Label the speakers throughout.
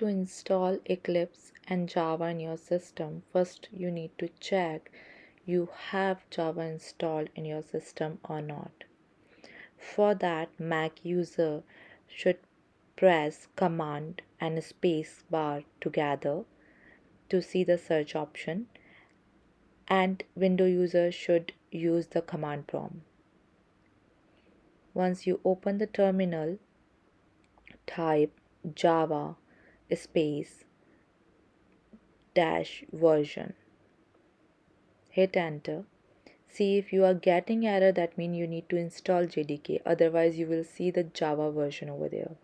Speaker 1: to install Eclipse and Java in your system, first you need to check you have Java installed in your system or not. For that, Mac user should press Command and space bar together to see the search option, and Windows user should use the command prompt. Once you open the terminal, type Java space dash version. Hit enter. See if you are getting error, that means you need to install JDK, otherwise you will see the Java version over there.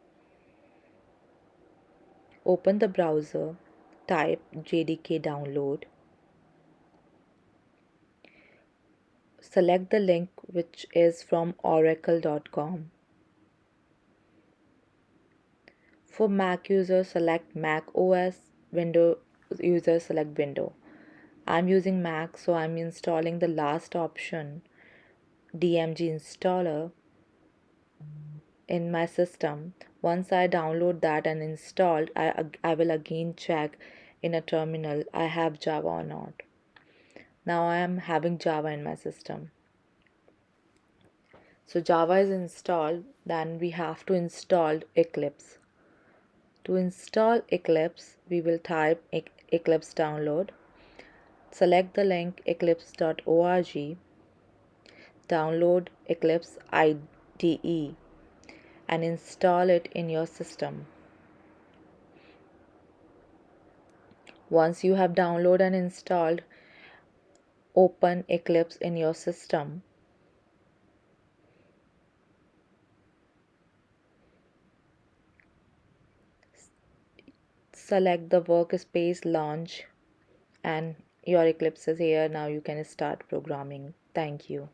Speaker 1: Open the browser, type JDK download. Select the link which is from oracle.com. For Mac user, select Mac OS, Windows user select Windows. I'm using Mac, so I'm installing the last option, DMG installer, in my system. Once I download that and installed, I will again check in a terminal I have Java or not. Now I am having Java in my system. So Java is installed, then we have to install Eclipse. To install Eclipse, we will type Eclipse download. Select the link eclipse.org, download Eclipse IDE and install it in your system. Once you have downloaded and installed, open Eclipse in your system. Select the workspace launch and your Eclipse is here. Now you can start programming. Thank you.